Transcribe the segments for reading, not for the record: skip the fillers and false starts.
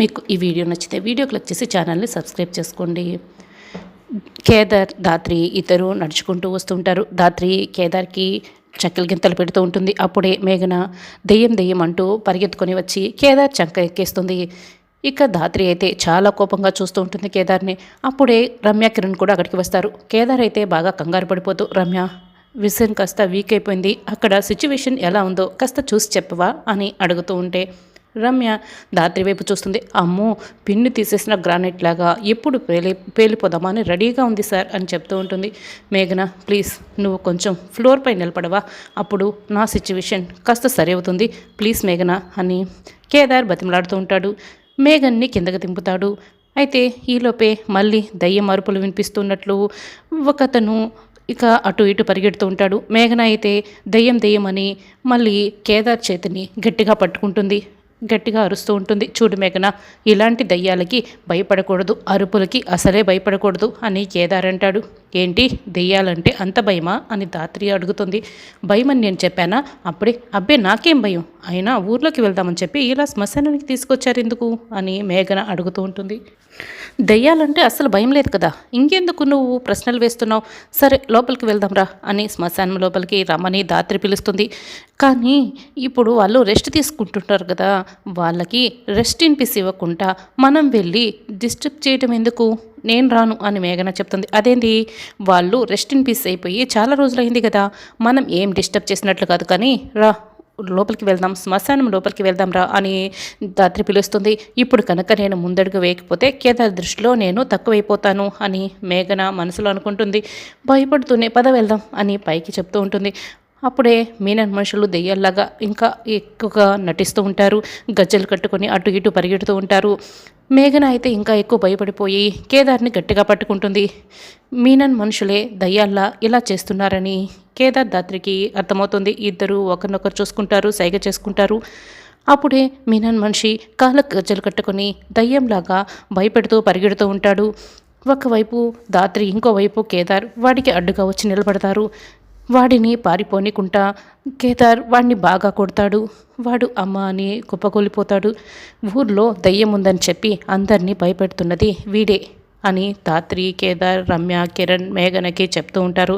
మీకు ఈ వీడియో నచ్చితే వీడియో క్లిక్ చేసి ఛానల్ని సబ్స్క్రైబ్ చేసుకోండి. కేదార్ ధాత్రి ఇద్దరు నడుచుకుంటూ వస్తుంటారు. ధాత్రి కేదార్కి చక్కలు గింతలు పెడుతూ ఉంటుంది. అప్పుడే మేఘన దెయ్యం దెయ్యం అంటూ పరిగెత్తుకొని వచ్చి కేదార్ చంక ఎక్కేస్తుంది. ఇక ధాత్రి అయితే చాలా కోపంగా చూస్తూ ఉంటుంది కేదార్ని. అప్పుడే రమ్య కిరణ్ కూడా అక్కడికి వస్తారు. కేదార్ అయితే బాగా కంగారు పడిపోతూ, రమ్య విషయం కాస్త వీక్ అయిపోయింది, అక్కడ సిచ్యువేషన్ ఎలా ఉందో కాస్త చూసి చెప్పవా అని అడుగుతూ ఉంటే రమ్య ధాత్రి వైపు చూస్తుంది. అమ్మో, పిన్ను తీసేసిన గ్రానైట్ లాగా ఎప్పుడు పేలిపోదామా అని రెడీగా ఉంది సార్ అని చెప్తూ ఉంటుంది. మేఘన, ప్లీజ్ నువ్వు కొంచెం ఫ్లోర్ పై నిలబడవా, అప్పుడు నా సిచ్యువేషన్ కాస్త సరి అవుతుంది ప్లీజ్ మేఘన అని కేదార్ బతిమలాడుతూ ఉంటాడు. మేఘన్ని కిందకి దింపుతాడు. అయితే ఈలోపే మళ్ళీ దయ్యం అరుపులు వినిపిస్తున్నట్లు ఒకతను ఇక అటు ఇటు పరిగెడుతూ ఉంటాడు. మేఘన అయితే దయ్యం దయ్యం అని మళ్ళీ కేదార్ చేతిని గట్టిగా పట్టుకుంటుంది. గట్టిగా అరుస్తూ ఉంటుంది. చూడు మేఘన, ఇలాంటి దయ్యాలకి భయపడకూడదు, అరుపులకి అసలే భయపడకూడదు అని కేదార్ అంటాడు. ఏంటి, దెయ్యాలంటే అంత భయమా అని ధాత్రి అడుగుతుంది. భయం అని నేను చెప్పానా? అప్పుడే అబ్బే నాకేం భయం, అయినా ఊర్లోకి వెళ్దామని చెప్పి ఇలా శ్మశానానికి తీసుకొచ్చారు ఎందుకు అని మేఘన అడుగుతూ ఉంటుంది. దెయ్యాలంటే అసలు భయం లేదు కదా, ఇంకెందుకు నువ్వు ప్రశ్నలు వేస్తున్నావు, సరే లోపలికి వెళ్దాంరా అని శ్మశానం లోపలికి రమ్మని ధాత్రి పిలుస్తుంది. కానీ ఇప్పుడు వాళ్ళు రెస్ట్ తీసుకుంటుంటారు కదా, వాళ్ళకి రెస్ట్ ఇన్ పీస్ ఇవ్వకుండా మనం వెళ్ళి డిస్టర్బ్ చేయడం ఎందుకు, నేను రాను అని మేఘన చెప్తుంది. అదేంటి, వాళ్ళు రెస్ట్ ఇన్ పీస్ అయిపోయి చాలా రోజులైంది కదా, మనం ఏం డిస్టర్బ్ చేసినట్లు కాదు, కానీ రా లోపలికి వెళ్దాం, శ్మశానం లోపలికి వెళ్దాం రా అని ధాత్రి పిలుస్తుంది. ఇప్పుడు కనుక నేను ముందడుగు వేయకపోతే కేదార్ దృష్టిలో నేను తక్కువైపోతాను అని మేఘన మనసులో అనుకుంటుంది. భయపడుతూనే పద వెళ్దాం అని పైకి చెప్తూ ఉంటుంది. అప్పుడే మీనన్ మనుషులు దెయ్యాల్లాగా ఇంకా ఎక్కువగా నటిస్తూ ఉంటారు. గజ్జలు కట్టుకొని అటు ఇటు పరిగెడుతూ ఉంటారు. మేఘన అయితే ఇంకా ఎక్కువ భయపడిపోయి కేదార్ని గట్టిగా పట్టుకుంటుంది. మీనన్ మనుషులే దయ్యాల్లా ఇలా చేస్తున్నారని కేదార్ ధాత్రికి అర్థమవుతుంది. ఇద్దరు ఒకరినొకరు చూసుకుంటారు, సైగ చేసుకుంటారు. అప్పుడే మీనన్ మనిషి కాళ్ళకు గజ్జలు కట్టుకొని దయ్యంలాగా భయపెడుతూ పరిగెడుతూ ఉంటాడు. ఒకవైపు ధాత్రి, ఇంకోవైపు కేదార్ వాడికి అడ్డుగా వచ్చి నిలబడతారు. వాడిని పారిపోనికుంటా కేదార్ వాడిని బాగా కొడతాడు. వాడు అమ్మ అని కుప్పకూలిపోతాడు. ఊర్లో దయ్యం ఉందని చెప్పి అందరినీ భయపెడుతున్నది వీడే అని ధాత్రి, కేదార్, రమ్య, కిరణ్, మేఘనకి చెప్తూ ఉంటారు.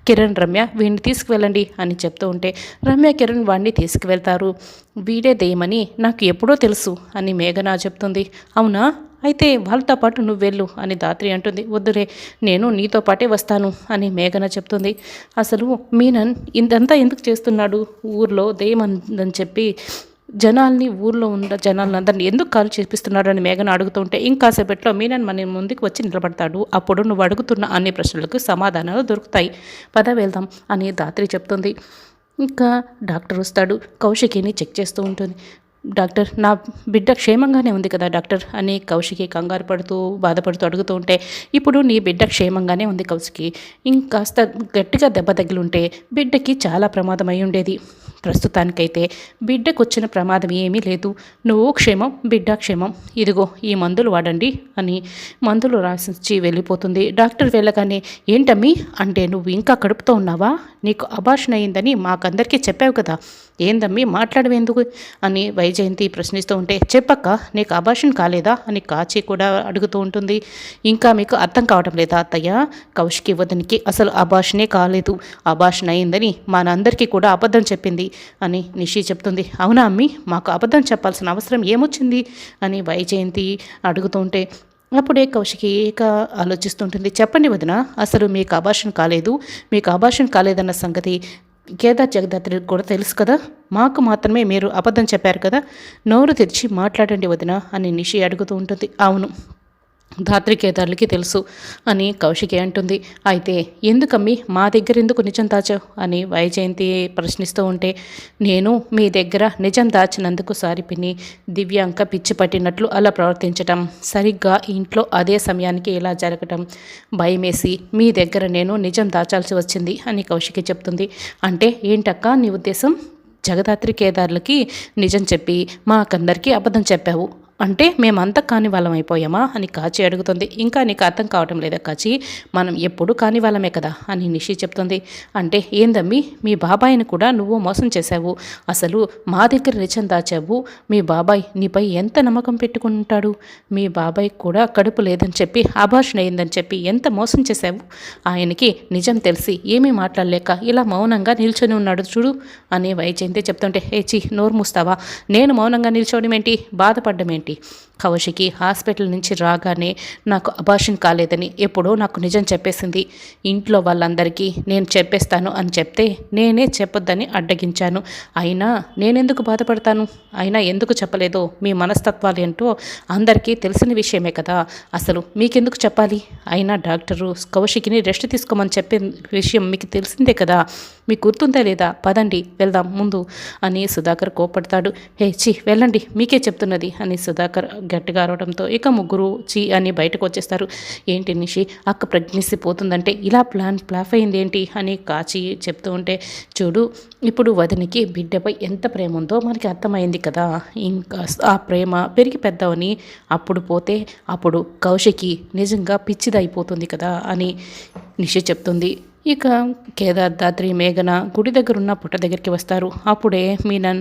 కిరణ్, రమ్య వీడిని తీసుకువెళ్ళండి అని చెప్తూ ఉంటే రమ్య, కిరణ్ వాడిని తీసుకువెళ్తారు. వీడే దయ్యమని నాకు ఎప్పుడో తెలుసు అని మేఘన చెప్తుంది. అవునా, అయితే వాళ్ళతో పాటు నువ్వు వెళ్ళు అని ధాత్రి అంటుంది. వద్దులే, నేను నీతో పాటే వస్తాను అని మేఘన చెప్తుంది. అసలు మీనన్ ఇంతంతా ఎందుకు చేస్తున్నాడు, ఊర్లో దయ్యం అని చెప్పి ఊర్లో ఉన్న జనాలందరినీ ఎందుకు కాల్ చేపిస్తున్నాడు అని మేఘన అడుగుతుంటే ఇంకాసేపట్లో మీనన్ మన ముందుకు వచ్చి నిలబడతాడు. అప్పుడు నువ్వు అడుగుతున్న అన్ని ప్రశ్నలకు సమాధానాలు దొరుకుతాయి, పద వెళ్దాం అని ధాత్రి చెప్తుంది. ఇంకా డాక్టర్ వస్తాడు. కౌశికిని చెక్ చేస్తూ ఉంటుంది. డాక్టర్, నా బిడ్డ క్షేమంగానే ఉంది కదా డాక్టర్ అని కౌశికి కంగారు పడుతూ బాధపడుతూ అడుగుతూ ఉంటే ఇప్పుడు నీ బిడ్డ క్షేమంగానే ఉంది కౌశికి, ఇంకాస్త గట్టిగా దెబ్బ తగిలుంటే బిడ్డకి చాలా ప్రమాదం అయి ఉండేది. ప్రస్తుతానికైతే బిడ్డకు వచ్చిన ప్రమాదం ఏమీ లేదు, నువ్వు క్షేమం, బిడ్డ క్షేమం, ఇదిగో ఈ మందులు వాడండి అని మందులు రాసిచ్చి వెళ్ళిపోతుంది. డాక్టర్ వెళ్ళగానే ఏంటమ్మీ అంటే నువ్వు ఇంకా కడుపుతో ఉన్నావా, నీకు అబార్షన్ అయిందని మాకందరికీ చెప్పావు కదా, ఏందమ్మీ మాట్లాడవేందుకు అని వైజయంతి ప్రశ్నిస్తూ ఉంటే చెప్పక్క నీకు అబార్షన్ కాలేదా అని కాచి కూడా అడుగుతూ ఉంటుంది. ఇంకా మీకు అర్థం కావటం లేదా అత్తయ్య, కౌశికి వదనికి అసలు అబార్షనే కాలేదు, అబార్షన్ అయిందని మనందరికీ కూడా అబద్ధం చెప్పింది అని నిషి చెప్తుంది. అవునా అమ్మి, మాకు అబద్ధం చెప్పాల్సిన అవసరం ఏమొచ్చింది అని వైజయంతి అడుగుతూ ఉంటే అప్పుడే కౌశికి ఆలోచిస్తుంటుంది. చెప్పండి వదిన, అసలు మీకు అబార్షన్ కాలేదు, మీకు అబార్షన్ కాలేదన్న సంగతి కేదార్ జగదాత్రికి కూడా తెలుసు కదా, మాకు మాత్రమే మీరు అబద్ధం చెప్పారు కదా, నోరు తెరిచి మాట్లాడండి వదిన అని నిషి అడుగుతూ ఉంటుంది. అవును, ధాత్రి కేదార్లకి తెలుసు అని కౌశికి అంటుంది. అయితే ఎందుకమ్మి మా దగ్గర ఎందుకు నిజం దాచావు అని వైజయంతి ప్రశ్నిస్తూ ఉంటే నేను మీ దగ్గర నిజం దాచినందుకు సారి పిన్ని, దివ్యాంక పిచ్చి పట్టినట్లు అలా ప్రవర్తించటం, సరిగ్గా ఇంట్లో అదే సమయానికి ఇలా జరగటం భయమేసి మీ దగ్గర నేను నిజం దాచాల్సి వచ్చింది అని కౌశికి చెప్తుంది. అంటే ఏంటక్క నీ ఉద్దేశం, జగదాత్రి కేదార్లకి నిజం చెప్పి మాకందరికీ అబద్ధం చెప్పావు, అంటే మేమంతా కాని వాళ్ళం అయిపోయామా అని కాచి అడుగుతుంది. ఇంకా నీకు అర్థం కావటం లేదా కాచి, మనం ఎప్పుడు కాని వాళ్ళమే కదా అని నిషి చెప్తుంది. అంటే ఏందమ్మి, మీ బాబాయిని కూడా నువ్వు మోసం చేశావు. అసలు మా దగ్గర నిజం దాచావు. మీ బాబాయ్ నీపై ఎంత నమ్మకం పెట్టుకుంటాడు. మీ బాబాయ్ కూడా కడుపు లేదని చెప్పి అబార్షన్ అయిందని చెప్పి ఎంత మోసం చేశావు. ఆయనకి నిజం తెలిసి ఏమీ మాట్లాడలేక ఇలా మౌనంగా నిల్చొని ఉన్నాడు చూడు అని వైజయంతి చెప్తుంటే, ఏచి నోరు మూస్తావా? నేను మౌనంగా నిల్చోవడం ఏంటి, బాధపడ్డం ఏంటి? కౌశికి హాస్పిటల్ నుంచి రాగానే నాకు అబార్షన్ కాలేదని ఎప్పుడో నాకు నిజం చెప్పేసింది. ఇంట్లో వాళ్ళందరికీ నేను చెప్పేస్తాను అని చెప్తే నేనే చెప్పొద్దని అడ్డగించాను. అయినా నేనెందుకు బాధపడతాను? అయినా ఎందుకు చెప్పలేదో మీ మనస్తత్వాలు ఏంటో అందరికీ తెలిసిన విషయమే కదా. అసలు మీకెందుకు చెప్పాలి? అయినా డాక్టరు కౌశికిని రెస్ట్ తీసుకోమని చెప్పే విషయం మీకు తెలిసిందే కదా. మీకు గుర్తుందా లేదా? పదండి వెళ్దాం ముందు అని సుధాకర్ కోపడతాడు. హే చి వెళ్ళండి, మీకే చెప్తున్నది అని సుధాకర్ గట్టిగా అరవడంతో ఇక ముగ్గురు చీ అని బయటకు వచ్చేస్తారు. ఏంటి నిషి, అక్క ప్రెగ్నెన్సీ పోతుందంటే ఇలా ప్లాఫ్ అయింది ఏంటి అని కాచి చెప్తూ ఉంటే, చూడు ఇప్పుడు వదినికి బిడ్డపై ఎంత ప్రేమ ఉందో మనకి అర్థమైంది కదా. ఇంకా ఆ ప్రేమ పెరిగి పెద్దవని అప్పుడు పోతే అప్పుడు కౌశికి నిజంగా పిచ్చిదైపోతుంది కదా అని నిషి చెప్తుంది. ఇక కేదార్, దాత్రి, మేఘన గుడి దగ్గర ఉన్న పుట్ట దగ్గరికి వస్తారు. అప్పుడే మీనన్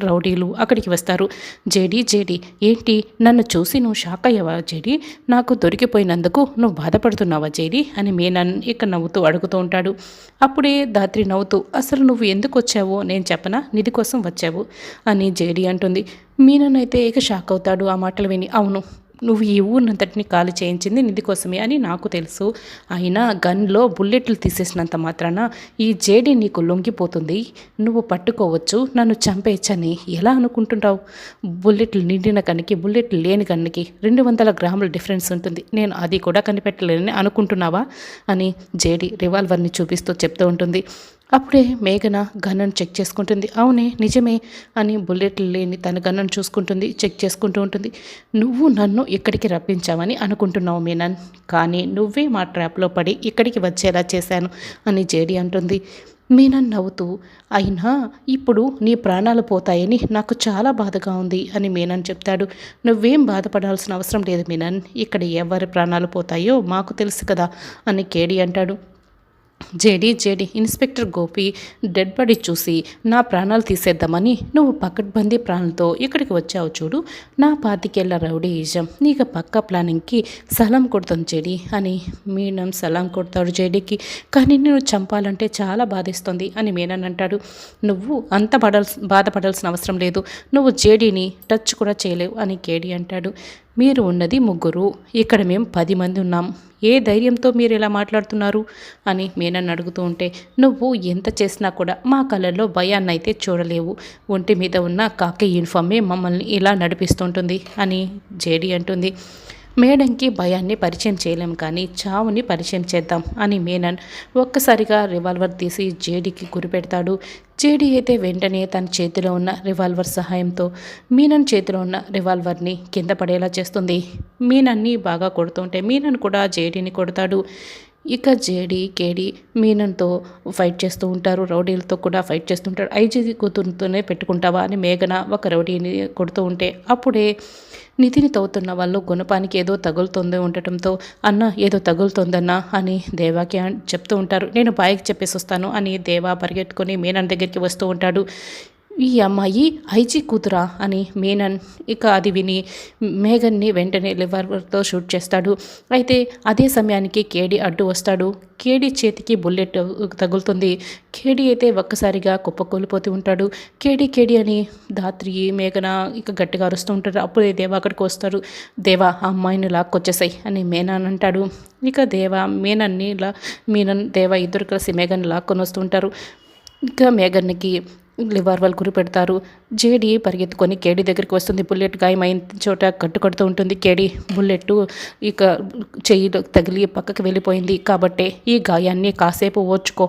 రౌడీలు అక్కడికి వస్తారు. జేడి ఏంటి నన్ను చూసి నువ్వు షాక్ అయ్యావా జేడి? నాకు దొరికిపోయినందుకు నువ్వు బాధపడుతున్నావా జేడి అని మీనన్ ఇక నవ్వుతూ అడుగుతూ ఉంటాడు. అప్పుడే దాత్రి నవ్వుతూ, అసలు నువ్వు ఎందుకు వచ్చావో నేను చెప్పనా, నిధి కోసం వచ్చావు అని జేడి అంటుంది. మీనన్ అయితే ఇక షాక్ అవుతాడు ఆ మాటలు విని. అవును, నువ్వు ఈ ఊరినంతటిని ఖాళీ చేయించింది నిధి కోసమే అని నాకు తెలుసు. అయినా గన్లో బుల్లెట్లు తీసేసినంత మాత్రాన ఈ జేడీ నీకు లొంగిపోతుంది. నువ్వు పట్టుకోవచ్చు, నన్ను చంపేయచ్చని ఎలా అనుకుంటున్నావు? బుల్లెట్లు నిండిన గన్కి బుల్లెట్లు లేని గన్కి 200 గ్రాముల డిఫరెన్స్ ఉంటుంది. నేను అది కూడా కనిపెట్టలేనని అనుకుంటున్నావా అని జేడీ రివాల్వర్ని చూపిస్తూ చెప్తూ ఉంటుంది. అప్పుడే మేఘన గన్నను చెక్ చేసుకుంటుంది. అవునే నిజమే అని బుల్లెట్లు లేని తన గన్నను చూసుకుంటుంది, చెక్ చేసుకుంటూ ఉంటుంది. నువ్వు నన్ను ఇక్కడికి రప్పించావని అనుకుంటున్నావు మీనన్, కానీ నువ్వే మా ట్రాప్లో పడి ఇక్కడికి వచ్చేలా చేశాను అని జేడి అంటుంది. మీనన్ నవ్వుతూ, అయినా ఇప్పుడు నీ ప్రాణాలు పోతాయని నాకు చాలా బాధగా ఉంది అని మీనన్ చెప్తాడు. నువ్వేం బాధపడాల్సిన అవసరం లేదు మీనన్, ఇక్కడ ఎవరి ప్రాణాలు పోతాయో మాకు తెలుసు కదా అని కేడి అంటాడు. JD inspector Gopi dead body చూసి నా ప్రాణాలు తీసేద్దామని నువ్వు పకడ్బందీ ప్రాణాలతో ఇక్కడికి వచ్చావు చూడు. నా 25 ఏళ్ల రౌడీయిజం నీకు పక్క ప్లానింగ్కి సలాం కొడుతుంది జేడి అని మీనన్ సలాం కొడతాడు జేడీకి. కానీ నేను చంపాలంటే చాలా బాధిస్తుంది అని మీనన్ అంటాడు. నువ్వు అంత బాధపడాల్సిన అవసరం లేదు, నువ్వు జేడీని టచ్ కూడా చేయలేవు అని కేడి అంటాడు. మీరు ఉన్నది 3, ఇక్కడ మేము 10 మంది ఉన్నాం. ఏ ధైర్యంతో మీరు ఇలా మాట్లాడుతున్నారు అని మీనన్ అడుగుతూ ఉంటే, నువ్వు ఎంత చేసినా కూడా మా కళ్ళల్లో భయాన్ని అయితే చూడలేవు. ఒంటి మీద ఉన్న కాకి యూనిఫామే మమ్మల్ని ఇలా నడిపిస్తుంటుంది అని జేడీ అంటుంది. మేడంకి భయాన్ని పరిచయం చేయలేం కానీ చావుని పరిచయం చేద్దాం అని మీనన్ ఒక్కసారిగా రివాల్వర్ తీసి జేడీకి గురిపెడతాడు. జేడీ అయితే వెంటనే తన చేతిలో ఉన్న రివాల్వర్ సహాయంతో మీనన్ చేతిలో ఉన్న రివాల్వర్ని కింద పడేలా చేస్తుంది. మీనన్ని బాగా కొడుతుంటే మీనన్ కూడా జేడీని కొడతాడు. ఇక జేడీ కేడీ మీనన్తో ఫైట్ చేస్తూ ఉంటారు, రౌడీలతో కూడా ఫైట్ చేస్తుంటారు. ఐజీ కూతురుతోనే పెట్టుకుంటావా అని మేఘన ఒక రౌడీని కొడుతూ ఉంటే, అప్పుడే నిధిని తవ్వుతున్న వాళ్ళు గుణపానికి ఏదో తగులుతుంది ఉండటంతో, అన్న ఏదో తగులుతుందన్నా అని దేవాకి చెప్తూ ఉంటారు. నేను బాయికి చెప్పేసి వస్తాను అని దేవా పరిగెత్తుకొని మీనన్ దగ్గరికి వస్తూ ఉంటాడు. ఈ అమ్మాయి ఐజీ కూతురా అని మీనన్ ఇక అది విని మేఘన్ని వెంటనే లివర్వర్తో షూట్ చేస్తాడు. అయితే అదే సమయానికి కేడీ అడ్డు వస్తాడు. కేడీ చేతికి బుల్లెట్ తగులుతుంది. కేడీ అయితే ఒక్కసారిగా కుప్పకూలిపోతూ ఉంటాడు. కేడీ అని దాత్రి మేఘన ఇక గట్టిగా అరుస్తూ ఉంటారు. అప్పుడే దేవా అక్కడికి వస్తారు. దేవా ఆ అమ్మాయిని లాక్కొచ్చేసాయి అని మేనన్ అంటాడు. ఇక దేవా మీనన్ దేవా ఇద్దరు కలిసి మేఘన్ లాక్కొని వస్తుంటారు. ఇక మేఘన్కి లివర్వల్ గురి పెడతారు. జేడీ పరిగెత్తుకొని కేడీ దగ్గరికి వస్తుంది. బుల్లెట్ గాయమైన చోట కట్టుకడుతూ ఉంటుంది. కేడీ బుల్లెట్ ఇక చెయ్యిలో తగిలి పక్కకి వెళ్ళిపోయింది కాబట్టే ఈ గాయాన్ని కాసేపు ఓర్చుకో,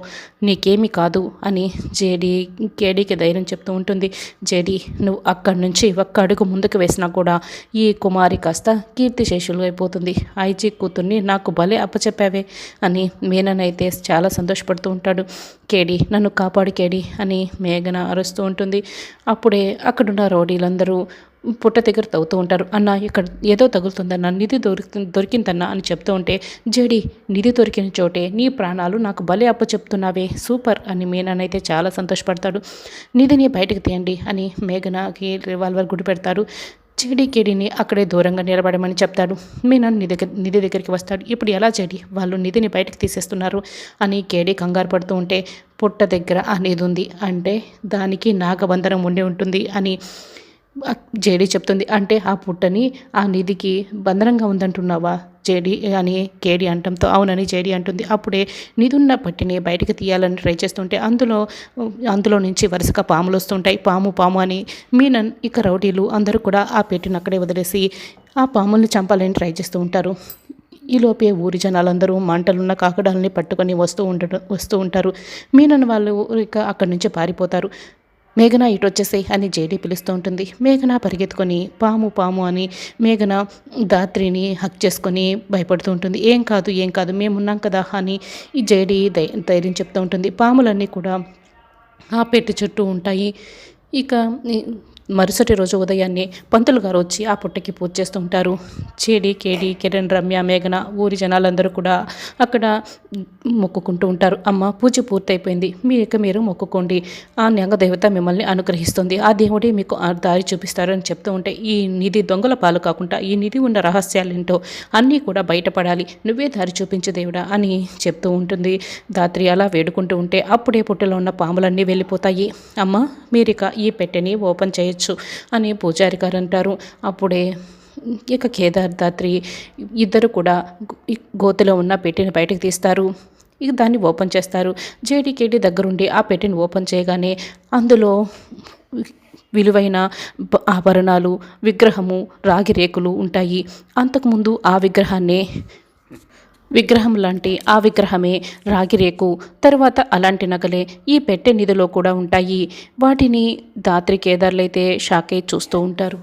నీకేమీ కాదు అని జేడీ కేడీకి ధైర్యం చెప్తూ ఉంటుంది. జేడీ నువ్వు అక్కడి నుంచి ఒక్క అడుగు ముందుకు వేసినా కూడా ఈ కుమారి కాస్త కీర్తిశేషులు అయిపోతుంది. ఐజీ కూతుర్ని నాకు భలే అప్పచెప్పావే అని మీనన్ అయితే చాలా సంతోషపడుతూ ఉంటాడు. కేడీ నన్ను కాపాడు కేడీ అని మేఘన మేఘన అరుస్తూ ఉంటుంది. అప్పుడే అక్కడున్న రౌడీలందరూ పుట్ట దగ్గర తవ్వుతూ ఉంటారు. అన్న ఇక్కడ ఏదో తగులుతుందన్న, నిధి దొరికిందన్న అని చెప్తూ ఉంటే, జేడి నిధి దొరికిన చోటే నీ ప్రాణాలు నాకు భలే చెప్తున్నావే, సూపర్ అని మీననైతే చాలా సంతోషపడతాడు. నిధిని బయటకు తీయండి అని మేఘనకి రివాల్వర్ గుడి పెడతారు. జేడీ కేడీని అక్కడే దూరంగా నిలబడమని చెప్తాడు. మీనన్ నిధి దగ్గరికి వస్తాడు. ఇప్పుడు ఎలా జేడీ, వాళ్ళు నిధిని బయటకు తీసేస్తున్నారు అని కేడీ కంగారు పడుతూ ఉంటే, పుట్ట దగ్గర ఆ నిధి ఉంది అంటే దానికి నాగబంధనం ఉండి ఉంటుంది అని జేడీ చెప్తుంది. అంటే ఆ పుట్టని ఆ నిధికి బంధనంగా ఉందంటున్నావా జేడీ అని కేడీ అంటంతో అవునని జేడీ అంటుంది. అప్పుడే నిధున్న పట్టిని బయటకు తీయాలని ట్రై చేస్తుంటే అందులో నుంచి వరుసగా పాములు వస్తుంటాయి. పాము అని మీనన్ ఇక రౌడీలు అందరూ కూడా ఆ పెట్టిని అక్కడే వదిలేసి ఆ పాముల్ని చంపాలని ట్రై చేస్తూ ఉంటారు. ఈలోపే ఊరి జనాలందరూ మంటలున్న కాకడాలని పట్టుకొని వస్తూ ఉంటారు. మీనన్ వాళ్ళు ఇక అక్కడి నుంచి పారిపోతారు. మేఘన ఇటు వచ్చేసేయ్ అని జేడీ పిలుస్తూ ఉంటుంది. మేఘన పరిగెత్తుకొని పాము అని మేఘన ధాత్రిని హక్ చేసుకొని భయపడుతూ ఉంటుంది. ఏం కాదు మేమున్నాం కదా అని ఈ జేడీ ధైర్యం చెప్తూ ఉంటుంది. పాములన్నీ కూడా ఆ పెట్టి చుట్టూ ఉంటాయి. ఇక మరుసటి రోజు ఉదయాన్నే పంతులు గారు వచ్చి ఆ పుట్టకి పూజ చేస్తూ ఉంటారు. చేడి కేడి కిరణ్ రమ్య మేఘన ఊరి జనాలందరూ కూడా అక్కడ మొక్కుకుంటూ ఉంటారు. అమ్మ పూజ పూర్తయిపోయింది, మీరు మొక్కుకోండి, ఆ న్యాగదేవత మిమ్మల్ని అనుగ్రహిస్తుంది, ఆ దేవుడే మీకు ఆ దారి చూపిస్తారని చెప్తూ ఉంటే, ఈ నిధి దొంగల పాలు కాకుండా ఈ నిధి ఉన్న రహస్యాలేంటో అన్నీ కూడా బయటపడాలి, నువ్వే దారి చూపించు దేవుడా అని చెప్తూ ఉంటుంది. ధాత్రి అలా వేడుకుంటూ ఉంటే అప్పుడే పుట్టలో ఉన్న పాములన్నీ వెళ్ళిపోతాయి. అమ్మ మీరిక ఈ పెట్టెని ఓపెన్ చేయొచ్చు అని పూజారి గారు అంటారు. అప్పుడే ఇక కేదార్ ధాత్రి ఇద్దరు కూడా గోతిలో ఉన్న పెట్టెని బయటకు తీస్తారు. ఇక దాన్ని ఓపెన్ చేస్తారు. జేడీకేడి దగ్గరుండి ఆ పెట్టెని ఓపెన్ చేయగానే అందులో విలువైన ఆభరణాలు, విగ్రహము, రాగి రేకులు ఉంటాయి. అంతకుముందు ఆ విగ్రహం లాంటి ఆ విగ్రహమే రాగిరేకు, తర్వాత అలాంటి నగలే ఈ పెట్టె నిధిలో కూడా ఉంటాయి. వాటిని ధాత్రి కేదార్లైతే షాక్ అయి చూస్తూ ఉంటారు.